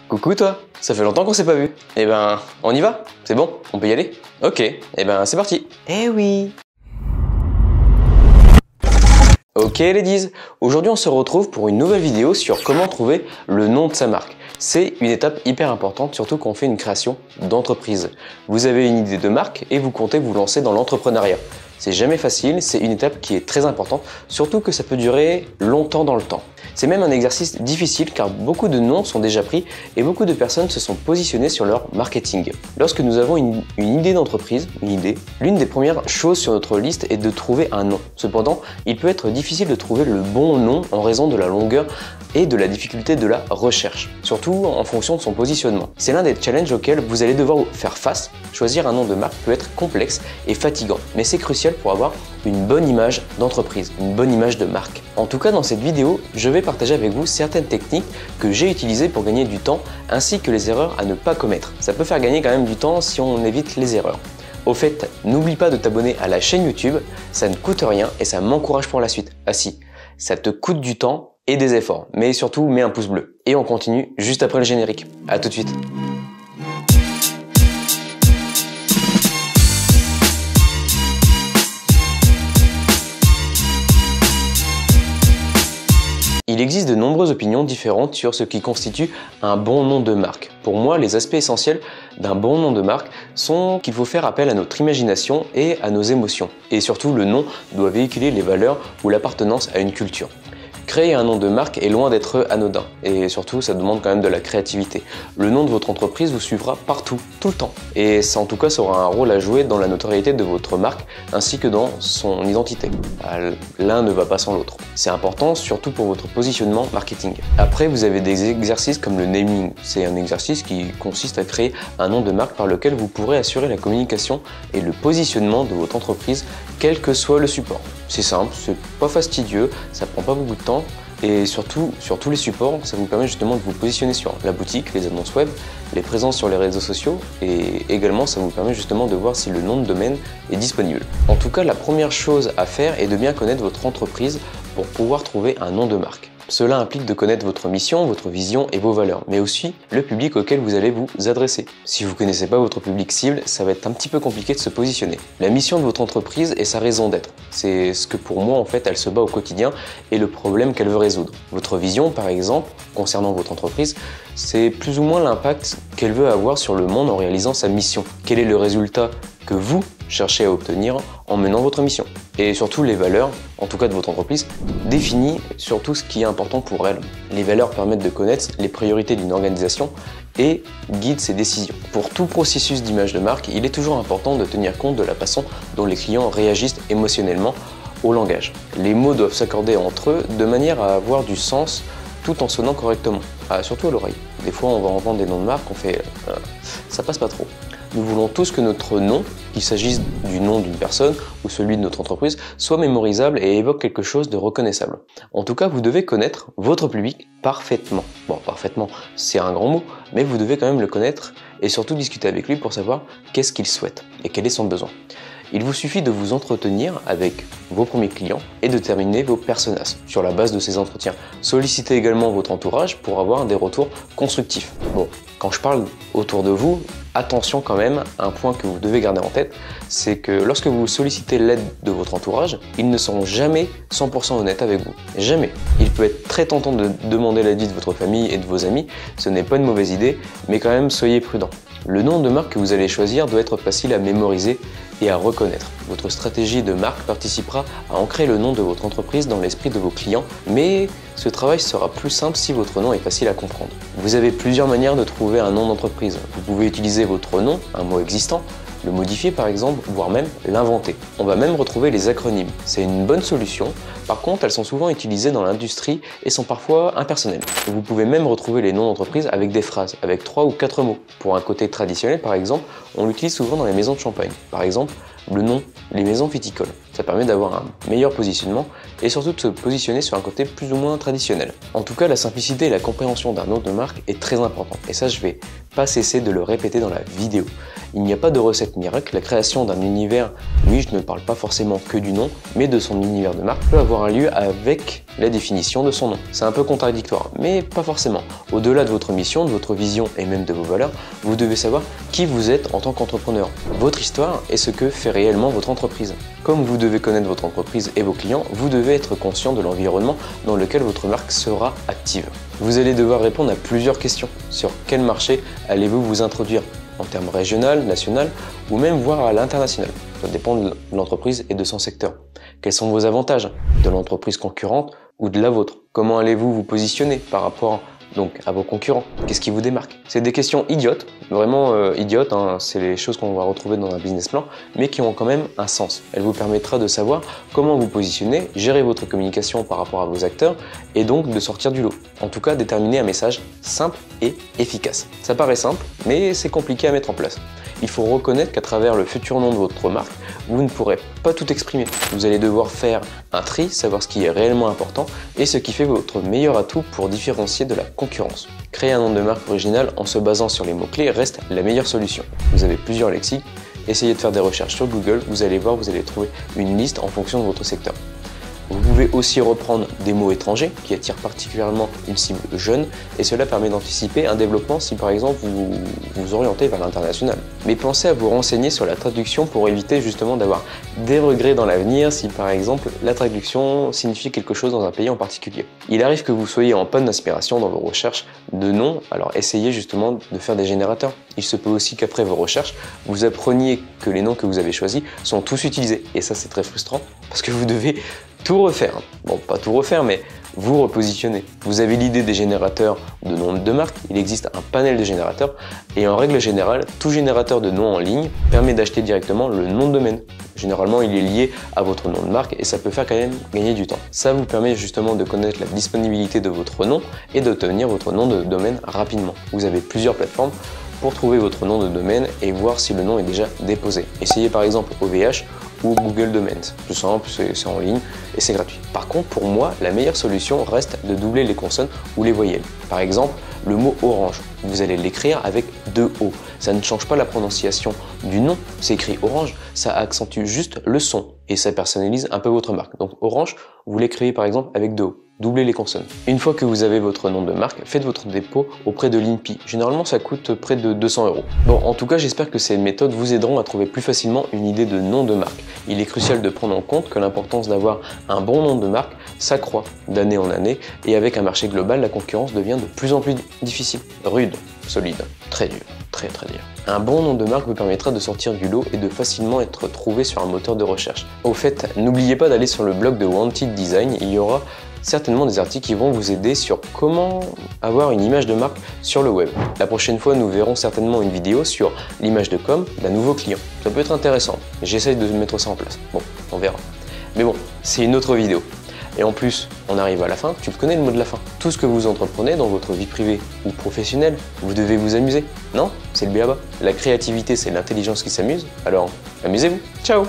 Coucou toi, ça fait longtemps qu'on s'est pas vu. Eh ben, on y va? C'est bon? On peut y aller? Ok, eh ben c'est parti. Eh oui. Ok ladies, aujourd'hui on se retrouve pour une nouvelle vidéo sur comment trouver le nom de sa marque. C'est une étape hyper importante, surtout quand on fait une création d'entreprise. Vous avez une idée de marque et vous comptez vous lancer dans l'entrepreneuriat. C'est jamais facile, c'est une étape qui est très importante, surtout que ça peut durer longtemps dans le temps. C'est même un exercice difficile car beaucoup de noms sont déjà pris et beaucoup de personnes se sont positionnées sur leur marketing. Lorsque nous avons une idée d'entreprise, l'une des premières choses sur notre liste est de trouver un nom. Cependant, il peut être difficile de trouver le bon nom en raison de la longueur et de la difficulté de la recherche, surtout en fonction de son positionnement. C'est l'un des challenges auxquels vous allez devoir faire face. Choisir un nom de marque peut être complexe et fatigant, mais c'est crucial pour avoir une bonne image d'entreprise, une bonne image de marque. En tout cas, dans cette vidéo, je vais partager avec vous certaines techniques que j'ai utilisées pour gagner du temps, ainsi que les erreurs à ne pas commettre. Ça peut faire gagner quand même du temps si on évite les erreurs. Au fait, n'oublie pas de t'abonner à la chaîne YouTube, ça ne coûte rien et ça m'encourage pour la suite. Ah si, ça te coûte du temps et des efforts, mais surtout mets un pouce bleu. Et on continue juste après le générique. À tout de suite. Il existe de nombreuses opinions différentes sur ce qui constitue un bon nom de marque. Pour moi, les aspects essentiels d'un bon nom de marque sont qu'il faut faire appel à notre imagination et à nos émotions. Et surtout, le nom doit véhiculer les valeurs ou l'appartenance à une culture. Créer un nom de marque est loin d'être anodin et surtout ça demande quand même de la créativité. Le nom de votre entreprise vous suivra partout, tout le temps. Et ça en tout cas ça aura un rôle à jouer dans la notoriété de votre marque ainsi que dans son identité. L'un ne va pas sans l'autre. C'est important surtout pour votre positionnement marketing. Après vous avez des exercices comme le naming. C'est un exercice qui consiste à créer un nom de marque par lequel vous pourrez assurer la communication et le positionnement de votre entreprise quel que soit le support. C'est simple, c'est pas fastidieux, ça prend pas beaucoup de temps et surtout sur tous les supports, ça vous permet justement de vous positionner sur la boutique, les annonces web, les présences sur les réseaux sociaux et également ça vous permet justement de voir si le nom de domaine est disponible. En tout cas, la première chose à faire est de bien connaître votre entreprise pour pouvoir trouver un nom de marque. Cela implique de connaître votre mission, votre vision et vos valeurs, mais aussi le public auquel vous allez vous adresser. Si vous ne connaissez pas votre public cible, ça va être un petit peu compliqué de se positionner. La mission de votre entreprise est sa raison d'être. C'est ce que pour moi en fait elle se bat au quotidien et le problème qu'elle veut résoudre. Votre vision par exemple, concernant votre entreprise, c'est plus ou moins l'impact qu'elle veut avoir sur le monde en réalisant sa mission. Quel est le résultat que vous cherchez à obtenir en menant votre mission. Et surtout les valeurs, en tout cas de votre entreprise, définit surtout ce qui est important pour elle. Les valeurs permettent de connaître les priorités d'une organisation et guident ses décisions. Pour tout processus d'image de marque, il est toujours important de tenir compte de la façon dont les clients réagissent émotionnellement au langage. Les mots doivent s'accorder entre eux de manière à avoir du sens tout en sonnant correctement, surtout à l'oreille. Des fois on va entendre des noms de marque, on fait ça passe pas trop. Nous voulons tous que notre nom, qu'il s'agisse du nom d'une personne ou celui de notre entreprise, soit mémorisable et évoque quelque chose de reconnaissable. En tout cas, vous devez connaître votre public parfaitement. Bon, parfaitement, c'est un grand mot, mais vous devez quand même le connaître et surtout discuter avec lui pour savoir qu'est-ce qu'il souhaite et quel est son besoin. Il vous suffit de vous entretenir avec vos premiers clients et de terminer vos personas sur la base de ces entretiens. Sollicitez également votre entourage pour avoir des retours constructifs. Bon, quand je parle autour de vous, attention quand même, un point que vous devez garder en tête, c'est que lorsque vous sollicitez l'aide de votre entourage, ils ne seront jamais 100% honnêtes avec vous. Jamais. Il peut être très tentant de demander l'avis de votre famille et de vos amis, ce n'est pas une mauvaise idée, mais quand même soyez prudent. Le nom de marque que vous allez choisir doit être facile à mémoriser et à reconnaître. Votre stratégie de marque participera à ancrer le nom de votre entreprise dans l'esprit de vos clients, mais ce travail sera plus simple si votre nom est facile à comprendre. Vous avez plusieurs manières de trouver un nom d'entreprise. Vous pouvez utiliser votre nom, un mot existant, le modifier par exemple, voire même l'inventer. On va même retrouver les acronymes. C'est une bonne solution. Par contre, elles sont souvent utilisées dans l'industrie et sont parfois impersonnelles. Vous pouvez même retrouver les noms d'entreprise avec des phrases, avec 3 ou 4 mots. Pour un côté traditionnel par exemple, on l'utilise souvent dans les maisons de champagne. Par exemple, le nom, les maisons viticoles. Ça permet d'avoir un meilleur positionnement et surtout de se positionner sur un côté plus ou moins traditionnel. En tout cas, la simplicité et la compréhension d'un nom de marque est très important et ça je vais pas cesser de le répéter dans la vidéo. Il n'y a pas de recette miracle, la création d'un univers, oui je ne parle pas forcément que du nom, mais de son univers de marque peut avoir un lieu avec la définition de son nom. C'est un peu contradictoire, mais pas forcément. Au-delà de votre mission, de votre vision et même de vos valeurs, vous devez savoir qui vous êtes en tant qu'entrepreneur, votre histoire et ce que fait réellement votre entreprise. Comme vous devez connaître votre entreprise et vos clients, vous devez être conscient de l'environnement dans lequel votre marque sera active. Vous allez devoir répondre à plusieurs questions. Sur quel marché allez-vous vous introduire? En termes régional, national ou même voire à l'international. Ça dépend de l'entreprise et de son secteur. Quels sont vos avantages de l'entreprise concurrente ou de la vôtre? Comment allez-vous vous positionner par rapport donc à vos concurrents? Qu'est-ce qui vous démarque? C'est des questions idiotes, vraiment idiotes, hein. C'est les choses qu'on va retrouver dans un business plan, mais qui ont quand même un sens. Elle vous permettra de savoir comment vous positionner, gérer votre communication par rapport à vos acteurs et donc de sortir du lot. En tout cas, déterminer un message simple et efficace. Ça paraît simple, mais c'est compliqué à mettre en place. Il faut reconnaître qu'à travers le futur nom de votre marque, vous ne pourrez pas tout exprimer. Vous allez devoir faire un tri, savoir ce qui est réellement important et ce qui fait votre meilleur atout pour différencier de la concurrence. Créer un nom de marque original en se basant sur les mots-clés reste la meilleure solution. Vous avez plusieurs lexiques, essayez de faire des recherches sur Google, vous allez voir, vous allez trouver une liste en fonction de votre secteur. Vous pouvez aussi reprendre des mots étrangers qui attirent particulièrement une cible jeune et cela permet d'anticiper un développement si par exemple vous vous orientez vers l'international. Mais pensez à vous renseigner sur la traduction pour éviter justement d'avoir des regrets dans l'avenir si par exemple la traduction signifie quelque chose dans un pays en particulier. Il arrive que vous soyez en panne d'inspiration dans vos recherches de noms, alors essayez justement de faire des générateurs. Il se peut aussi qu'après vos recherches, vous appreniez que les noms que vous avez choisis sont tous utilisés et ça c'est très frustrant parce que vous devez tout refaire. Bon, pas tout refaire, mais vous repositionner. Vous avez l'idée des générateurs de noms de marque, il existe un panel de générateurs et en règle générale, tout générateur de noms en ligne permet d'acheter directement le nom de domaine. Généralement, il est lié à votre nom de marque et ça peut faire quand même gagner du temps. Ça vous permet justement de connaître la disponibilité de votre nom et d'obtenir votre nom de domaine rapidement. Vous avez plusieurs plateformes pour trouver votre nom de domaine et voir si le nom est déjà déposé. Essayez par exemple OVH ou Google Domains. C'est simple, c'est en ligne et c'est gratuit. Par contre, pour moi, la meilleure solution reste de doubler les consonnes ou les voyelles. Par exemple, le mot orange, vous allez l'écrire avec 2 O. Ça ne change pas la prononciation du nom, c'est écrit orange, ça accentue juste le son et ça personnalise un peu votre marque. Donc orange, vous l'écrivez par exemple avec 2 O. Doublez les consonnes. Une fois que vous avez votre nom de marque, faites votre dépôt auprès de l'INPI. Généralement, ça coûte près de 200 €. Bon, en tout cas, j'espère que ces méthodes vous aideront à trouver plus facilement une idée de nom de marque. Il est crucial de prendre en compte que l'importance d'avoir un bon nom de marque s'accroît d'année en année et avec un marché global, la concurrence devient de plus en plus difficile, rude, solide, très dur, très dur. Un bon nom de marque vous permettra de sortir du lot et de facilement être trouvé sur un moteur de recherche. Au fait, n'oubliez pas d'aller sur le blog de Wanted Design, il y aura certainement des articles qui vont vous aider sur comment avoir une image de marque sur le web. La prochaine fois, nous verrons certainement une vidéo sur l'image de com d'un nouveau client. Ça peut être intéressant, j'essaye de mettre ça en place. Bon, on verra. Mais bon, c'est une autre vidéo. Et en plus, on arrive à la fin, tu connais le mot de la fin. Tout ce que vous entreprenez dans votre vie privée ou professionnelle, vous devez vous amuser. Non? C'est le b.a.-ba. La créativité, c'est l'intelligence qui s'amuse, alors amusez-vous. Ciao!